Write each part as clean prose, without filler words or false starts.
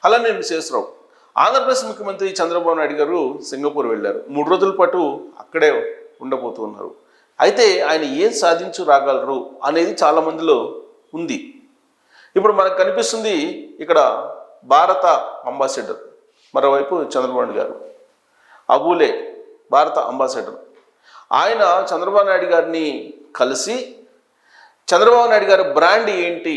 అలానే శేషరావు. ఆంధ్రప్రదేశ్ ముఖ్యమంత్రి చంద్రబాబు నాయుడు గారు సింగపూర్ వెళ్ళారు. 3 రోజుల పాటు అక్కడే ఉండబోతున్నారు. అయితే ఆయన ఏం సాధించు రాగలరు అనేది చాలామందిలో ఉంది. ఇప్పుడు మనకు కనిపిస్తుంది ఇక్కడ భారత అంబాసిడర్, మరోవైపు చంద్రబాబు నాయుడు గారు. అబూలే భారత అంబాసిడర్. ఆయన చంద్రబాబు నాయుడు గారిని కలిసి చంద్రబాబు నాయుడు గారి బ్రాండ్ ఏంటి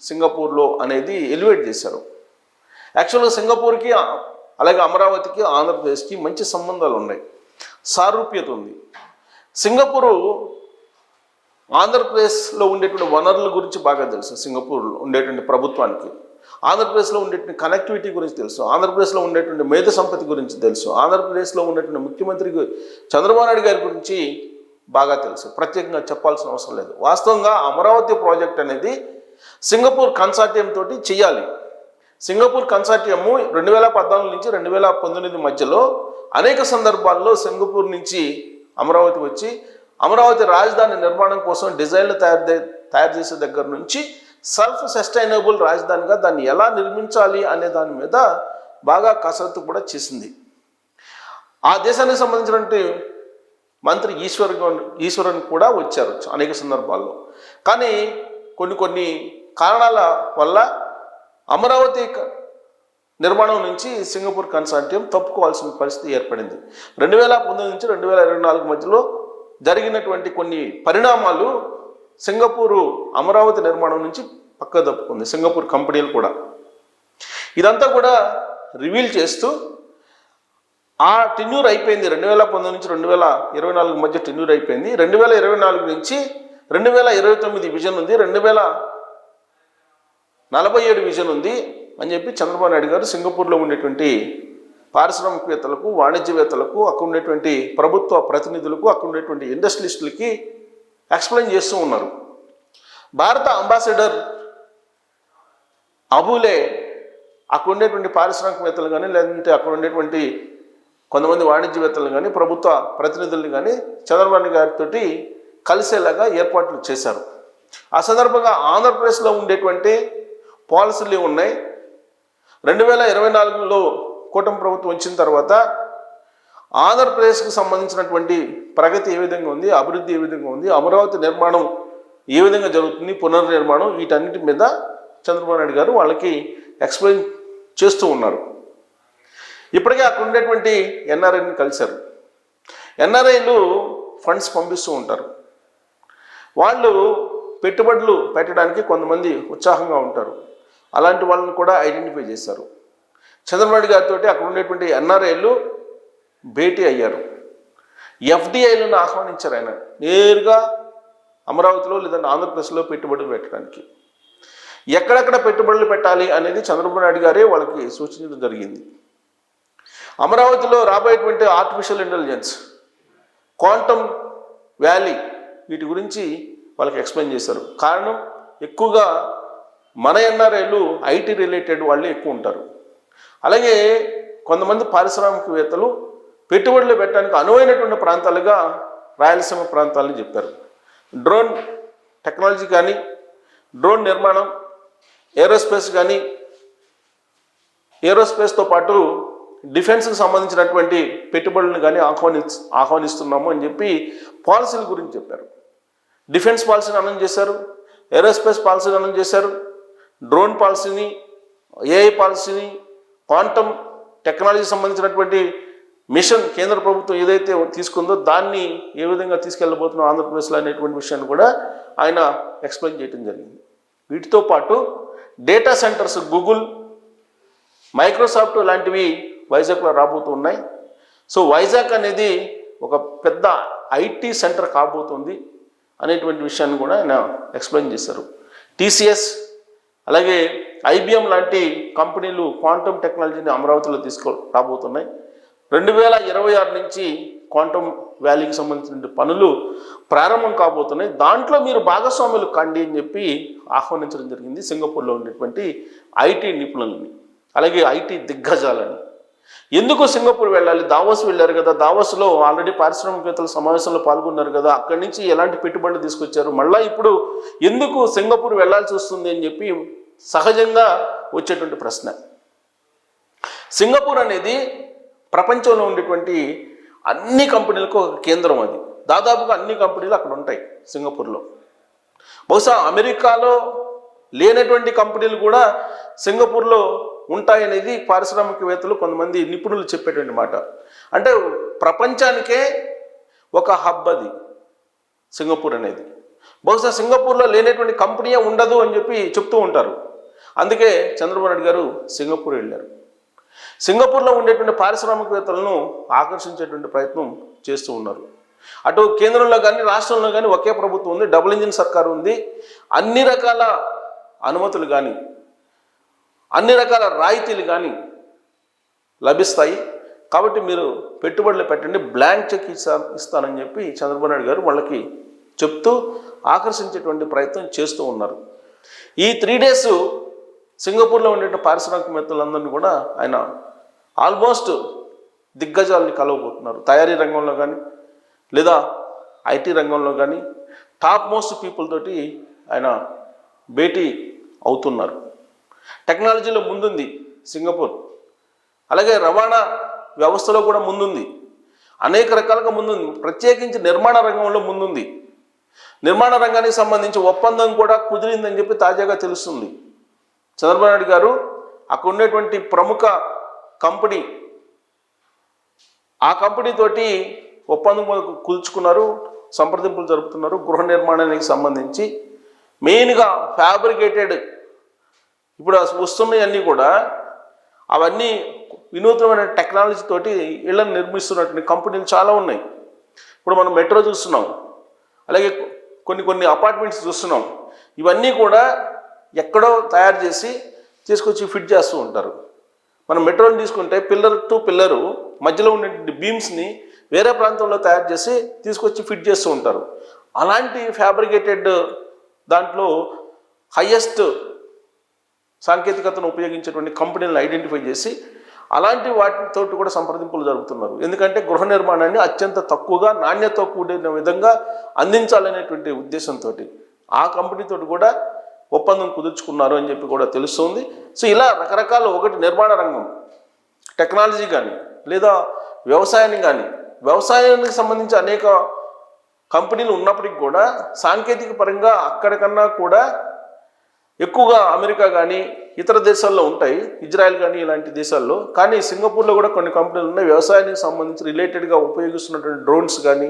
సింగపూర్లో అనేది ఎలివేట్ చేశారు. యాక్చువల్గా సింగపూర్కి అలాగే అమరావతికి ఆంధ్రప్రదేశ్కి మంచి సంబంధాలు ఉన్నాయి, సారూప్యత ఉంది. సింగపూరు ఆంధ్రప్రదేశ్లో ఉండేటువంటి వనరుల గురించి బాగా తెలుసు. సింగపూర్లో ఉండేటువంటి ప్రభుత్వానికి ఆంధ్రప్రదేశ్లో ఉండేటువంటి కనెక్టివిటీ గురించి తెలుసు, ఆంధ్రప్రదేశ్లో ఉండేటువంటి మేధ సంపత్తి గురించి తెలుసు, ఆంధ్రప్రదేశ్లో ఉండేటువంటి ముఖ్యమంత్రి చంద్రబాబు నాయుడు గారి గురించి బాగా తెలుసు. ప్రత్యేకంగా చెప్పాల్సిన అవసరం లేదు. వాస్తవంగా అమరావతి ప్రాజెక్ట్ అనేది సింగపూర్ కన్సార్టియం తోటి చేయాలి. సింగపూర్ కన్సార్టియము 2014 నుంచి 2019 మధ్యలో అనేక సందర్భాల్లో సింగపూర్ నుంచి అమరావతి వచ్చి అమరావతి రాజధాని నిర్మాణం కోసం డిజైన్లు తయారు చేసే దగ్గర నుంచి సెల్ఫ్ సస్టైనబుల్ రాజధానిగా దాన్ని ఎలా నిర్మించాలి అనే దాని మీద బాగా కసరత్తు కూడా చేసింది. ఆ దేశానికి సంబంధించినటువంటి మంత్రి ఈశ్వరన్ కూడా వచ్చారు అనేక సందర్భాల్లో. కానీ కొన్ని కారణాల వల్ల అమరావతి నిర్మాణం నుంచి సింగపూర్ కన్సార్టియం తప్పుకోవాల్సిన పరిస్థితి ఏర్పడింది. 2019 నుంచి 2024 మధ్యలో జరిగినటువంటి కొన్ని పరిణామాలు సింగపూరు అమరావతి నిర్మాణం నుంచి పక్క తప్పుకుంది, సింగపూర్ కంపెనీలు కూడా. ఇదంతా కూడా రివీల్ చేస్తూ ఆ టెన్యూర్ అయిపోయింది. 2019 నుంచి 2024 మధ్య టెన్యూర్ అయిపోయింది. 2024 నుంచి 2029 విజన్ ఉంది, 2047 విజన్ ఉంది అని చెప్పి చంద్రబాబు నాయుడు గారు సింగపూర్లో ఉండేటువంటి పారిశ్రామికవేత్తలకు, వాణిజ్యవేత్తలకు, అక్కడ ఉండేటువంటి ప్రభుత్వ ప్రతినిధులకు, అక్కడ ఉండేటువంటి ఇండస్ట్రియలిస్టులకి ఎక్స్ప్లెయిన్ చేస్తూ ఉన్నారు. భారత అంబాసిడర్ అబూలే అక్కడ ఉండేటువంటి పారిశ్రామికవేత్తలు కానీ, లేదంటే అక్కడ ఉండేటువంటి కొంతమంది వాణిజ్యవేత్తలు కానీ, ప్రభుత్వ ప్రతినిధులను కానీ చంద్రబాబు నాయుడు గారితో కలిసేలాగా ఏర్పాట్లు చేశారు. ఆ సందర్భంగా ఆంధ్రప్రదేశ్లో ఉండేటువంటి పాలసీలు ఉన్నాయి. 2024లో కూటమి ప్రభుత్వం వచ్చిన తర్వాత ఆంధ్రప్రదేశ్కి సంబంధించినటువంటి ప్రగతి ఏ విధంగా ఉంది, అభివృద్ధి ఏ విధంగా ఉంది, అమరావతి నిర్మాణం ఏ విధంగా జరుగుతుంది, పునర్నిర్మాణం, వీటన్నిటి మీద చంద్రబాబు నాయుడు గారు వాళ్ళకి ఎక్స్ప్లెయిన్ చేస్తూ ఉన్నారు. ఇప్పటికే అక్కడ ఉండేటువంటి ఎన్ఆర్ఐని కలిశారు. ఎన్ఆర్ఐలు ఫండ్స్ పంపిస్తూ ఉంటారు. వాళ్ళు పెట్టుబడులు పెట్టడానికి కొంతమంది ఉత్సాహంగా ఉంటారు. అలాంటి వాళ్ళని కూడా ఐడెంటిఫై చేశారు. చంద్రబాబు నాయుడు గారితో అక్కడ ఉండేటువంటి ఎన్ఆర్ఐలు భేటీ అయ్యారు. ఎఫ్డిఐలను ఆహ్వానించారు. ఆయన నేరుగా అమరావతిలో లేదంటే ఆంధ్రప్రదేశ్లో పెట్టుబడులు పెట్టడానికి. ఎక్కడెక్కడ పెట్టుబడులు పెట్టాలి అనేది చంద్రబాబు నాయుడు గారే వాళ్ళకి సూచించడం జరిగింది. అమరావతిలో రాబోయేటువంటి ఆర్టిఫిషియల్ ఇంటెలిజెన్స్, క్వాంటమ్ వ్యాలీ, వీటి గురించి వాళ్ళకి ఎక్స్ప్లెయిన్ చేశారు. కారణం ఎక్కువగా మన ఎన్ఆర్ఐలు ఐటీ రిలేటెడ్ వాళ్ళే ఎక్కువ ఉంటారు. అలాగే కొంతమంది పారిశ్రామికవేత్తలు పెట్టుబడులు పెట్టడానికి అనువైనటువంటి ప్రాంతాలుగా రాయలసీమ ప్రాంతాలని చెప్పారు. డ్రోన్ టెక్నాలజీ కానీ, డ్రోన్ నిర్మాణం, ఏరోస్పేస్ కానీ, ఏరోస్పేస్తో పాటు డిఫెన్స్కి సంబంధించినటువంటి పెట్టుబడులను కానీ ఆహ్వానిస్తున్నాము అని చెప్పి పాలసీల గురించి చెప్పారు. డిఫెన్స్ పాలసీని అనౌన్స్ చేశారు, ఏరోస్పేస్ పాలసీని అనౌన్స్ చేశారు, డ్రోన్ పాలసీని, ఏఐ పాలసీని, క్వాంటమ్ టెక్నాలజీకి సంబంధించినటువంటి మిషన్ కేంద్ర ప్రభుత్వం ఏదైతే తీసుకుందో దాన్ని ఏ విధంగా తీసుకెళ్ళబోతున్నాం ఆంధ్రప్రదేశ్లో అనేటువంటి విషయాన్ని కూడా ఆయన ఎక్స్ప్లెయిన్ చేయడం జరిగింది. వీటితో పాటు డేటా సెంటర్స్, గూగుల్, మైక్రోసాఫ్ట్ లాంటివి వైజాగ్లో రాబోతూ ఉన్నాయి. సో వైజాగ్ అనేది ఒక పెద్ద ఐటీ సెంటర్ కాబోతుంది అనేటువంటి విషయాన్ని కూడా ఆయన ఎక్స్ప్లెయిన్ చేశారు. టీసీఎస్ అలాగే ఐబిఎం లాంటి కంపెనీలు క్వాంటమ్ టెక్నాలజీని అమరావతిలో రాబోతున్నాయి. 2026 నుంచి క్వాంటమ్ వ్యాలీకి సంబంధించిన పనులు ప్రారంభం కాబోతున్నాయి. దాంట్లో మీరు భాగస్వాములు కండి అని చెప్పి ఆహ్వానించడం జరిగింది సింగపూర్లో ఉండేటువంటి ఐటీ నిపుణులని, అలాగే ఐటీ దిగ్గజాలని. ఎందుకు సింగపూర్ వెళ్ళాలి? దావోస్ వెళ్ళారు కదా, దావోస్లో ఆల్రెడీ పారిశ్రామికవేత్తల సమావేశంలో పాల్గొన్నారు కదా, అక్కడి నుంచి ఎలాంటి పెట్టుబడులు తీసుకొచ్చారు, మళ్ళీ ఇప్పుడు ఎందుకు సింగపూర్ వెళ్ళాల్సి వస్తుంది అని చెప్పి సహజంగా వచ్చేటువంటి ప్రశ్న. సింగపూర్ అనేది ప్రపంచంలో ఉండేటువంటి అన్ని కంపెనీలకు ఒక కేంద్రం. అది దాదాపుగా అన్ని కంపెనీలు అక్కడ ఉంటాయి సింగపూర్లో. బహుశా అమెరికాలో లేనటువంటి కంపెనీలు కూడా సింగపూర్లో ఉంటాయనేది పారిశ్రామికవేత్తలు కొంతమంది నిపుణులు చెప్పేటువంటి మాట. అంటే ప్రపంచానికే ఒక హబ్ అది సింగపూర్ అనేది. బహుశా సింగపూర్లో లేనటువంటి కంపెనీయే ఉండదు అని చెప్పి చెప్తూ ఉంటారు. అందుకే చంద్రబాబు నాయుడు గారు సింగపూర్ వెళ్ళారు. సింగపూర్లో ఉండేటువంటి పారిశ్రామికవేత్తలను ఆకర్షించేటువంటి ప్రయత్నం చేస్తూ ఉన్నారు. అటు కేంద్రంలో కానీ రాష్ట్రంలో కానీ ఒకే ప్రభుత్వం ఉంది, డబుల్ ఇంజిన్ సర్కారు ఉంది. అన్ని రకాల అనుమతులు కానీ అన్ని రకాల రాయితీలు కానీ లభిస్తాయి. కాబట్టి మీరు పెట్టుబడులు పెట్టండి, బ్లాంక్ చెక్ ఇస్తానని చెప్పి చంద్రబాబు నాయుడు గారు వాళ్ళకి చెప్తూ ఆకర్షించేటువంటి ప్రయత్నం చేస్తూ ఉన్నారు. ఈ 3 days సింగపూర్లో ఉండే పారిశ్రామికవేత్తలందరినీ కూడా ఆయన ఆల్మోస్ట్ దిగ్గజాలని కలవబోతున్నారు. తయారీ రంగంలో కానీ లేదా ఐటీ రంగంలో కానీ టాప్ మోస్ట్ పీపుల్ తోటి ఆయన భేటీ అవుతున్నారు. టెక్నాలజీలో ముందుంది సింగపూర్, అలాగే రవాణా వ్యవస్థలో కూడా ముందుంది, అనేక రకాలుగా ముందుంది. ప్రత్యేకించి నిర్మాణ రంగంలో ముందుంది. నిర్మాణ రంగానికి సంబంధించి ఒప్పందం కూడా కుదిరిందని చెప్పి తాజాగా తెలుస్తుంది. చంద్రబాబు నాయుడు గారు అక్కడ ఉండేటువంటి ప్రముఖ కంపెనీ, ఆ కంపెనీతోటి ఒప్పందం కుదుర్చుకున్నారు, సంప్రదింపులు జరుపుతున్నారు. గృహ నిర్మాణానికి సంబంధించి మెయిన్గా ఫ్యాబ్రికేటెడ్ ఇప్పుడు వస్తున్నవన్నీ కూడా అవన్నీ వినూత్నమైన టెక్నాలజీ తోటి ఇళ్లను నిర్మిస్తున్నటువంటి కంపెనీలు చాలా ఉన్నాయి. ఇప్పుడు మనం మెట్రో చూస్తున్నాం, అలాగే కొన్ని అపార్ట్మెంట్స్ చూస్తున్నాం. ఇవన్నీ కూడా ఎక్కడో తయారు చేసి తీసుకొచ్చి ఫిట్ చేస్తూ ఉంటారు. మనం మెట్రోని తీసుకుంటే పిల్లర్ టు పిల్లరు మధ్యలో ఉండే బీమ్స్ని వేరే ప్రాంతంలో తయారు చేసి తీసుకొచ్చి ఫిట్ చేస్తూ ఉంటారు. అలాంటి ఫ్యాబ్రికేటెడ్ దాంట్లో హయ్యెస్ట్ సాంకేతికతను ఉపయోగించేటువంటి కంపెనీలను ఐడెంటిఫై చేసి అలాంటి వాటితో కూడా సంప్రదింపులు జరుపుతున్నారు. ఎందుకంటే గృహ నిర్మాణాన్ని అత్యంత తక్కువగా నాణ్యతతో కూడిన విధంగా అందించాలనేటువంటి ఉద్దేశంతో ఆ కంపెనీతో కూడా ఒప్పందం కుదుర్చుకున్నారు అని చెప్పి కూడా తెలుస్తుంది. సో ఇలా రకరకాల, ఒకటి నిర్మాణ రంగం, టెక్నాలజీ కానీ లేదా వ్యవసాయానికి సంబంధించి అనేక కంపెనీలు ఉన్నప్పటికీ కూడా సాంకేతిక పరంగా అక్కడికన్నా కూడా ఎక్కువగా అమెరికా కానీ ఇతర దేశాల్లో ఉంటాయి, ఇజ్రాయెల్ కానీ ఇలాంటి దేశాల్లో. కానీ సింగపూర్లో కూడా కొన్ని కంపెనీలు ఉన్నాయి వ్యవసాయానికి సంబంధించి రిలేటెడ్గా ఉపయోగిస్తున్నటువంటి డ్రోన్స్ కానీ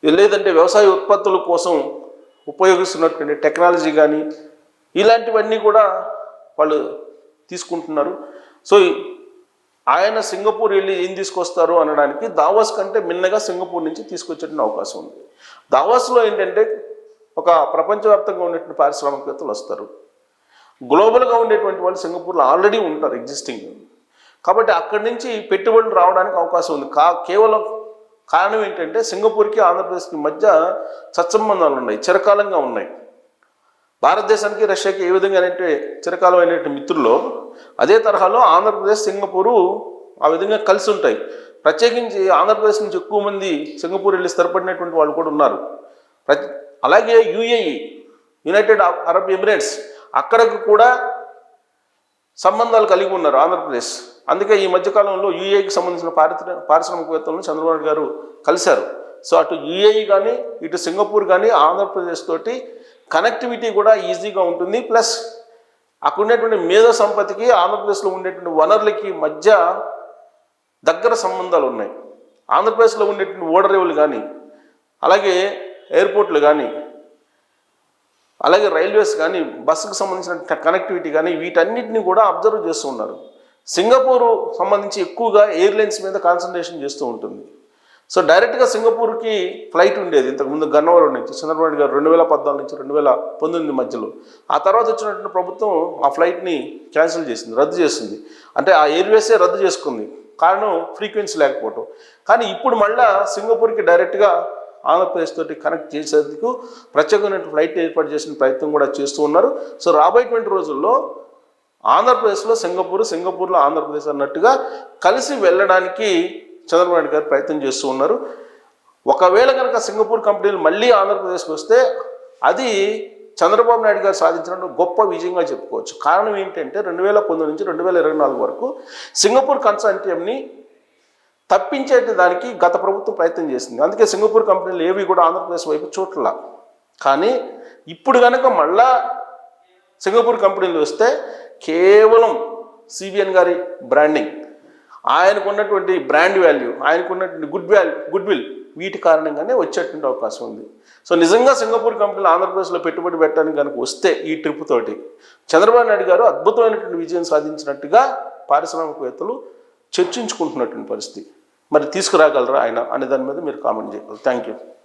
లేదంటే వ్యవసాయ ఉత్పత్తుల కోసం ఉపయోగిస్తున్నటువంటి టెక్నాలజీ కానీ ఇలాంటివన్నీ కూడా వాళ్ళు తీసుకుంటున్నారు. సో ఆయన సింగపూర్ వెళ్ళి ఏం తీసుకొస్తారు అనడానికి దావోస్ కంటే మిన్నగా సింగపూర్ నుంచి తీసుకొచ్చేటువంటి అవకాశం ఉంది. దావోస్లో ఏంటంటే ఒక ప్రపంచవ్యాప్తంగా ఉండేటువంటి పారిశ్రామికవేత్తలు వస్తారు. గ్లోబల్గా ఉండేటువంటి వాళ్ళు సింగపూర్లో ఆల్రెడీ ఉంటారు ఎగ్జిస్టింగ్. కాబట్టి అక్కడి నుంచి పెట్టుబడులు రావడానికి అవకాశం ఉంది. కేవలం కారణం ఏంటంటే సింగపూర్కి ఆంధ్రప్రదేశ్కి మధ్య సత్సంబంధాలు ఉన్నాయి, చిరకాలంగా ఉన్నాయి. భారతదేశానికి రష్యాకి ఏ విధంగా అంటే చిరకాలమైనటువంటి మిత్రుల్లో అదే తరహాలో ఆంధ్రప్రదేశ్ సింగపూరు ఆ విధంగా కలిసి ఉంటాయి. ప్రత్యేకించి ఆంధ్రప్రదేశ్ నుంచి ఎక్కువ మంది సింగపూర్ వెళ్ళి స్థిరపడినటువంటి వాళ్ళు కూడా ఉన్నారు. అలాగే యుఏఈ, యునైటెడ్ అరబ్ ఎమిరేట్స్, అక్కడికి కూడా సంబంధాలు కలిగి ఉన్నారు ఆంధ్రప్రదేశ్. అందుకే ఈ మధ్యకాలంలో యుఏఈకి సంబంధించిన పారిశ్రామికవేత్తలను చంద్రబాబు నాయుడు గారు కలిశారు. సో అటు యుఏఈ కానీ ఇటు సింగపూర్ కానీ ఆంధ్రప్రదేశ్ తోటి కనెక్టివిటీ కూడా ఈజీగా ఉంటుంది. ప్లస్ అక్కడ ఉండేటువంటి మేధో సంపత్తికి ఆంధ్రప్రదేశ్లో ఉండేటువంటి వనరులకి మధ్య దగ్గర సంబంధాలు ఉన్నాయి. ఆంధ్రప్రదేశ్లో ఉండేటువంటి ఓడరేవులు కానీ అలాగే ఎయిర్పోర్ట్లు కానీ అలాగే రైల్వేస్ కానీ బస్సుకు సంబంధించిన కనెక్టివిటీ కానీ వీటన్నిటిని కూడా అబ్జర్వ్ చేస్తూ ఉన్నారు. సింగపూరు సంబంధించి ఎక్కువగా ఎయిర్లైన్స్ మీద కాన్సన్ట్రేషన్ చేస్తూ ఉంటుంది. సో డైరెక్ట్గా సింగపూర్కి ఫ్లైట్ ఉండేది ఇంతకుముందు గన్నవరం నుంచి చంద్రబాబు నాయుడు గారు 2014 నుంచి 2019 మధ్యలో. ఆ తర్వాత వచ్చినటువంటి ప్రభుత్వం ఆ ఫ్లైట్ని క్యాన్సిల్ చేసింది, రద్దు చేసింది. అంటే ఆ ఎయిర్వేసే రద్దు చేసుకుంది, కారణం ఫ్రీక్వెన్సీ లేకపోవటం. కానీ ఇప్పుడు మళ్ళా సింగపూర్కి డైరెక్ట్గా ఆంధ్రప్రదేశ్ తోటి కనెక్ట్ చేసేందుకు ప్రత్యేకమైన ఫ్లైట్ ఏర్పాటు చేసిన ప్రయత్నం కూడా చేస్తూ ఉన్నారు. సో రాబోయేటువంటి రోజుల్లో ఆంధ్రప్రదేశ్లో సింగపూర్లో ఆంధ్రప్రదేశ్ అన్నట్టుగా కలిసి వెళ్ళడానికి చంద్రబాబు నాయుడు గారు ప్రయత్నం చేస్తూ ఉన్నారు. ఒకవేళ కనుక సింగపూర్ కంపెనీలు మళ్ళీ ఆంధ్రప్రదేశ్కి వస్తే అది చంద్రబాబు నాయుడు గారు సాధించిన గొప్ప విజయంగా చెప్పుకోవచ్చు. కారణం ఏంటంటే 2019 నుంచి 2024 వరకు సింగపూర్ కన్సార్టియంని తప్పించే దానికి గత ప్రభుత్వం ప్రయత్నం చేసింది. అందుకే సింగపూర్ కంపెనీలు ఏవి కూడా ఆంధ్రప్రదేశ్ వైపు చూడలా. కానీ ఇప్పుడు కనుక మళ్ళా సింగపూర్ కంపెనీలు వస్తే కేవలం సిబిఎన్ గారి బ్రాండింగ్, ఆయనకు ఉన్నటువంటి బ్రాండ్ వాల్యూ, ఆయనకు ఉన్నటువంటి గుడ్ విల్ వీటి కారణంగానే వచ్చేటువంటి అవకాశం ఉంది. సో నిజంగా సింగపూర్ కంపెనీలు ఆంధ్రప్రదేశ్లో పెట్టుబడి పెట్టడానికి కనుక వస్తే ఈ ట్రిప్ తోటి చంద్రబాబు నాయుడు గారు అద్భుతమైనటువంటి విజయం సాధించినట్టుగా పారిశ్రామికవేత్తలు చర్చించుకుంటున్నటువంటి పరిస్థితి. మరి తీసుకురాగలరా ఆయన అనే దాని మీద మీరు కామెంట్ చేయగలరు. Thank you.